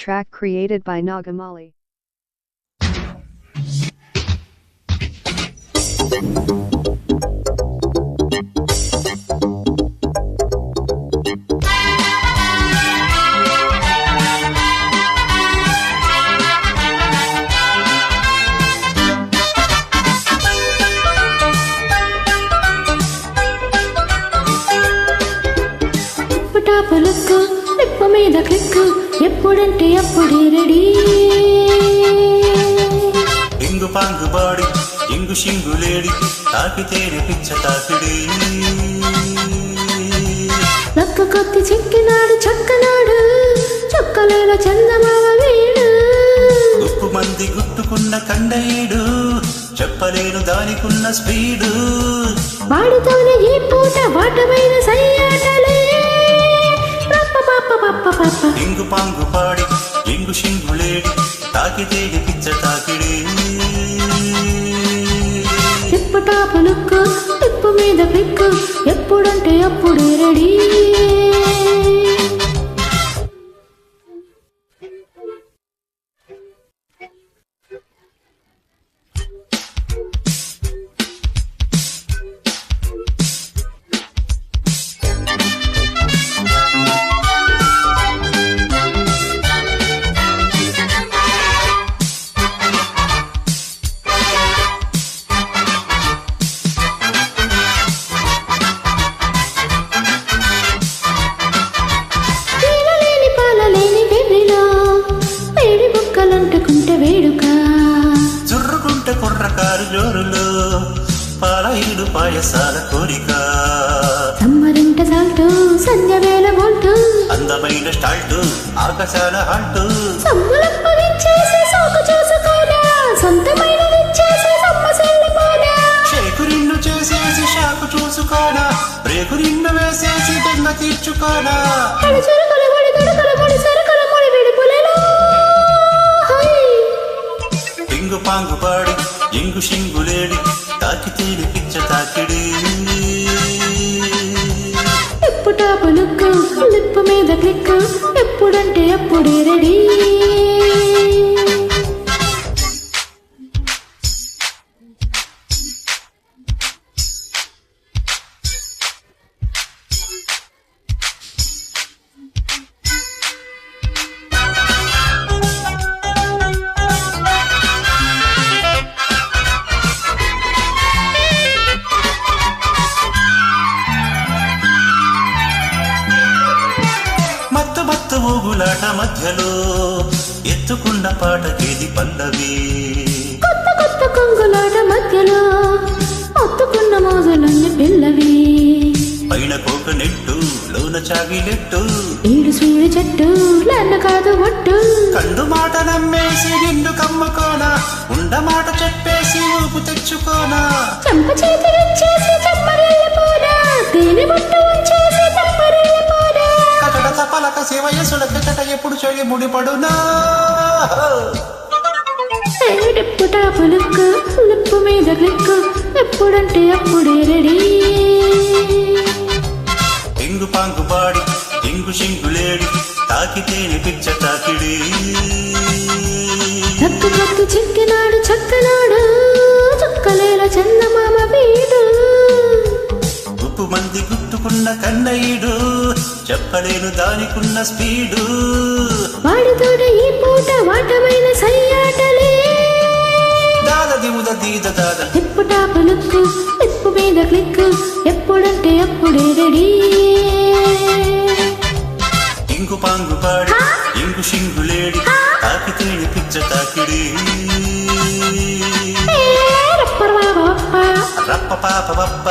Track created by Nagamali. పలుకు lip మీద Cliq ఎప్పుడంటే అప్పుడే రెడీ ఇంగు పాంగు బాడి ఇంగు షింగు లేడి తాకితేనే పిచ్చ తాకిడి లక్క కొత్తి చిక్కినాడు చక్కనాడు చక్కలేల చందమామ వీడు ఉప్పు మంది గుట్టుకున్న కండయీడు చెప్పలేను దానికున్న స్పీడు వాడితోనే ఈ పూట వాటమైన సయ్యాటలే ఇంగు పాంగు పాడి ఇంగు షింగు లేడి తాకితేనే పిచ్చ తాకిడి తిప్పటా పలుకు తిప్పు మీద క్లిక్కు ఎప్పుడంటే అప్పుడే రెడీ చుర్రుకుంటే కుర్రకారు జోరులో పాలయిడు పాయసాల కోరిక సమ్మరింట సాల్టు సంధ్య వేల బోల్టు అందమైన స్టాల్టు ఆకాశాల హాల్టు సమ్ములప్పు విచ్చేసి సోకు చూసుకోనా సొంతమైన విచ్చేసి సమ్మసేళ్ళిపోనా షేకు నిన్ను చేసేసి షాకు చూసుకోనా బ్రేకు నిన్ను వేసేసి దొంగ తీర్చుకోనా పడి చురుకుల పడి తొడుకుల పడి సరుకుల ముడి విడిపులలో ఇంగు పాంగు పాడి ఇంగు షింగు లేడి తాకితేని పిచ్చ తాకిడి ఎప్పుటా పలుకు లిప్పు మీద క్లిక్కు ఎప్పుడంటే అప్పుడే రెడీ మత్తు ఊగులాట మధ్యలో ఎత్తుకున్న పాటకేది పల్లవి కొత్త కొత్త కొంగులాట మధ్యలో ఒత్తుకున్న మోజులన్నీ పిల్లవి పైన కోక నెట్టు లోన చాగిలెట్టు ఈడు సూర్య చెట్టు లన్న కాదు ఒట్టు కండు మాట నమ్మేసి నిన్ను కమ్ముకోనా ఉండ మాట చెప్పేసి ఊపు తెచ్చుకోనా చెంప చేతి వచ్చేసి చెమ్మరిల్లిపోనా తేనె బొట్టు వచ్చేసి తప్పరిల్లిపోనా కటడత పలక శివయసుల కట ఎప్పుడు చెడి ముడిపడునా ఏడిప్పుటా పలుకు లిప్పు మీద క్లిక్కు ఎప్పుడంటే అప్పుడే రెడీ ఇంగు పాంగు పాడి ఇంగు షింగు లేడి తాకితేని పిచ్చ తాకిడి చక్కు చక్కు చిక్కినాడు చక్కనాడు చుక్కలేల చందమామ వీడు ఉప్పు మంది గుట్టుకున్న కన్నయ్యుడు చెప్పలేను దానికున్న స్పీడు వాడితోనే ఈ పూట వాటమైన సయ్యాటలే దాదది ఉద దీద దాద తిప్పుటా పలుకు తిప్పు మీద క్లిక్కు ఎప్పుడంటే అప్పుడే రెడీ ఇంగు పాంగు పాడి ఇంగు షింగు లేడి తాకితేని పిచ్చ తాకిడి రప్ప పాప బప్ప